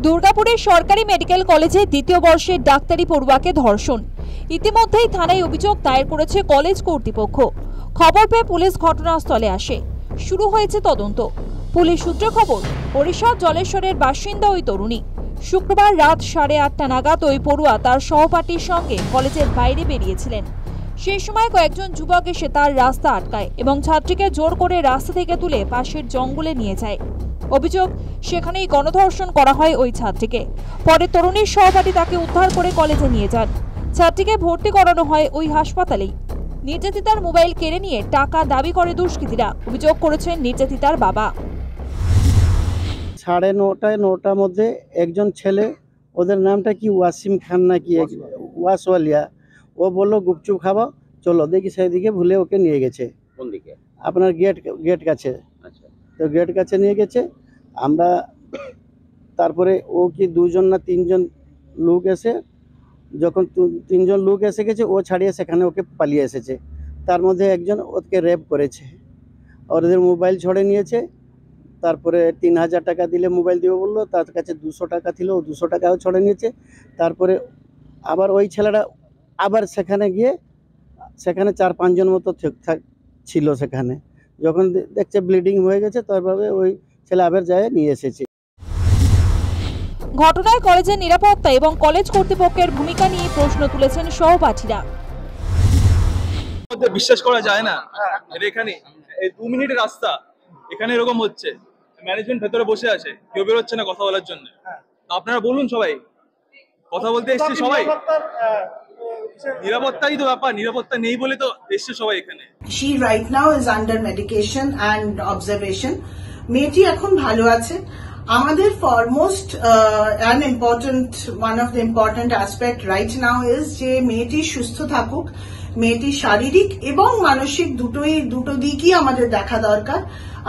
দুর্গাপুরের সরকারি মেডিকেল কলেজে দ্বিতীয় বর্ষের ডাক্তারি পড়ুয়াকে ধর্ষণ। ইতিমধ্যেই থানায় অভিযোগ দায়ের করেছে কলেজ কর্তৃপক্ষ। খবর পেয়ে পুলিশ ঘটনাস্থলে আসে। শুরু হয়েছে তদন্ত। পুলিশ সূত্রে খবর, ওড়িশা জলেশ্বরের বাসিন্দা ওই তরুণী শুক্রবার রাত 8:30 নাগাদ ওই পড়ুয়া তার সহপাঠীর সঙ্গে কলেজের বাইরে বেরিয়েছিলেন। সেই সময় কয়েকজন যুবক এসে তার রাস্তা আটকায় এবং ছাত্রীকে জোর করে রাস্তা থেকে তুলে পাশের জঙ্গলে নিয়ে যায়। অভিযোগ, সেখানেই গণধর্ষণ করা হয় ওই ছাত্রীকে। পরে তরুণীর সহপাঠী তাকে উদ্ধার করে কলেজে নিয়ে যান। ছাত্রীকে ভর্তি করানো হয় ওই হাসপাতালেই। নির্যাতিতার মোবাইল কেড়ে নিয়ে টাকা দাবি করে দুষ্কৃতীরা। অভিযোগ করেছেন নির্যাতিতার বাবা। 9:30 মধ্যে একজন ছেলে, ওদের নামটা কি ওয়াসিম খান নাকি ওয়াসওয়ালিয়া, ও বললো গুপচুপ খাবো, চলো দেখি সেদিকে ভুলে ওকে নিয়ে গেছে। কোন দিকে? আপনার গেট কাছে। আচ্ছা, তো গেট কাছে নিয়ে গেছে। আমরা তারপরে ও কি 2জন না 3জন লোক এসে, যখন 3জন লোক এসে গেছে ও ছাড়িয়ে সেখানে ওকে পালিয়ে এসেছে। তার মধ্যে একজন ওকে রেপ করেছে, ওদের মোবাইল ছড়ে নিয়েছে। তারপরে 3000 টাকা দিলে মোবাইল দিবে বললো, তার কাছে 200 টাকা ছিল, ও 200 টাকাও ছড়ে নিয়েছে। তারপরে আবার ওই ছেলেটা আবার সেখানে গিয়ে সেখানে 4-5 জন মতো ছিল সেখানে। যখন দেখছে ব্লিডিং হয়ে গেছে, তারপরে ওই ছেলে আবার যায় নিয়ে এসেছে। ঘটনায় কলেজের নিরাপত্তা এবং কলেজ কর্তৃপক্ষের ভূমিকা নিয়ে প্রশ্ন তুলেছেন সহপাঠীরা। বিশ্বাস করা যায় না, এখানে এই 2 মিনিটের রাস্তা, এখানে এরকম হচ্ছে। ম্যানেজমেন্ট ভেতরে বসে আছে, কেউ বেরোচ্ছে না কথা বলার জন্য। আপনারা বলুন, সবাই কথা বলতে এসছে, সবাই নিরাপত্তাই তো ব্যাপার, নিরাপত্তা নেই বলে তো এসছে সবাই এখানে। She right now is under medication and observation. মেয়েটি এখন ভালো আছে। আমাদের foremost one of the important aspect right now is যে মেয়েটি সুস্থ থাকুক। মেয়েটি শারীরিক এবং মানসিক দুটো দিকই আমাদের দেখা দরকার।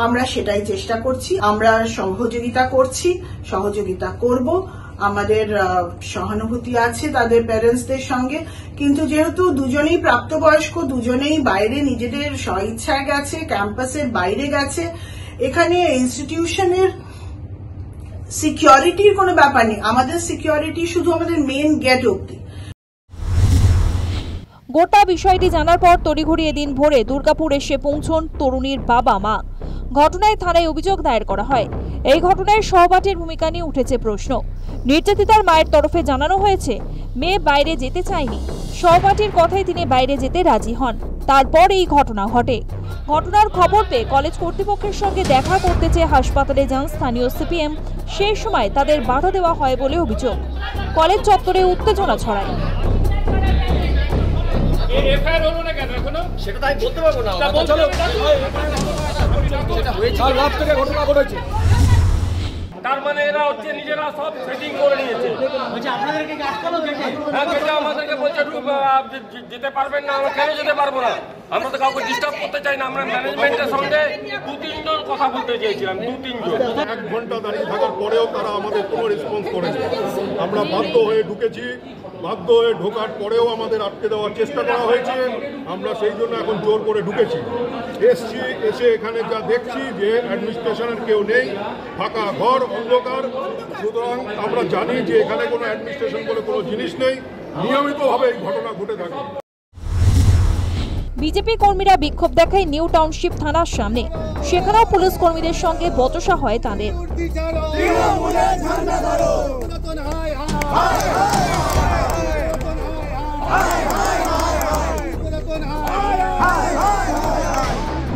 আমরা সেটাই চেষ্টা করছি। আমরা সহযোগিতা করছি, সহযোগিতা করব। আমাদের সহানুভূতি আছে তাদের প্যারেন্টসদের সঙ্গে, কিন্তু যেহেতু দুজনেই প্রাপ্তবয়স্ক, দুজনেই বাইরে নিজেদের স্বইচ্ছায় গেছে, ক্যাম্পাসের বাইরে গেছে, এখানে ইনস্টিটিউশনের সিকিউরিটির কোনো ব্যাপার নেই। আমাদের সিকিউরিটি শুধু আমাদের মেন গেট অবধি। গোটা বিষয়টি জানার পর তড়িঘড়ি এদিন ভোরে দুর্গাপুর এসে পৌঁছন তরুণীর বাবা মা। ঘটনায় থানায় অভিযোগ দায়ের করা হয়। এই ঘটনায় সহপাঠীর ভূমিকা নিয়ে উঠেছে প্রশ্ন। নির্যাতিতার মায়ের তরফে জানানো হয়েছে, মেয়ে বাইরে যেতে চায়নি, সহপাঠীর কথায় তিনি বাইরে যেতে রাজি হন। তারপর এই ঘটনা ঘটে। ঘটনার খবর পেয়ে কলেজ কর্তৃপক্ষের সঙ্গে দেখা করতে চেয়ে হাসপাতালে যান স্থানীয় সিপিএম। সেই সময় তাদের বাধা দেওয়া হয় বলে অভিযোগ। কলেজ চত্বরে উত্তেজনা ছড়ায়। সেটা তাই বলতে পারবো না। তার মানে এরা হচ্ছে নিজেরা সব সেটিং করে নিয়েছে। আপনাদেরকে আমাদেরকে বলছে যেতে পারবেন না, আমরা কেন যেতে পারবো না? আমরা তো কাউকে ডিস্টার্ব করতে চাই না। আমরা ম্যানেজমেন্টের সঙ্গে 2-3 জন কথা বলতে চেয়েছিলাম, 2-3 জন। 1 ঘন্টা দাঁড়িয়ে থাকার পরেও তারা আমাদের কোনো রেসপন্স করেনি। আমরা বাধ্য হয়ে ঢুকেছি। বাধ্য হয়ে ঢোকার পরেও আমাদের আটকে দেওয়ার চেষ্টা করা হয়েছে। আমরা সেই জন্য এখন জোর করে ঢুকেছি। এসে এখানে যা দেখছি যে অ্যাডমিনিস্ট্রেশনের কেউ নেই, ফাঁকা ঘর, অন্ধকার। সুতরাং আমরা জানি যে এখানে কোনো অ্যাডমিনিস্ট্রেশন বলে কোনো জিনিস নেই। নিয়মিতভাবে এই ঘটনা ঘটে থাকে। বিজেপি কর্মীরা বিক্ষোভ দেখায় নিউ টাউনশিপ থানার সামনে। সেখানেও পুলিশ কর্মীদের সঙ্গে বচসা হয় তাদের।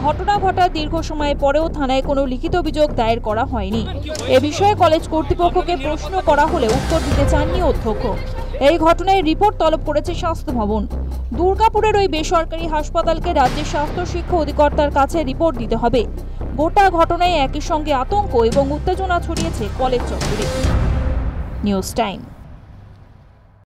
ঘটনা ঘটার দীর্ঘ সময় পরেও থানায় কোনো লিখিত অভিযোগ দায়ের করা হয়নি। এ বিষয়ে কলেজ কর্তৃপক্ষকে প্রশ্ন করা হলে উত্তর দিতে চাননি অধ্যক্ষ। এই ঘটনায় রিপোর্ট তলব করেছে স্বাস্থ্য ভবন। দুর্গাপুরের ওই বেসরকারি হাসপাতালকে রাজ্যের স্বাস্থ্য শিক্ষা অধিকর্তার কাছে রিপোর্ট দিতে হবে। গোটা ঘটনায় একই সঙ্গে আতঙ্ক এবং উত্তেজনা ছড়িয়েছে কলেজ চত্বরে। News time.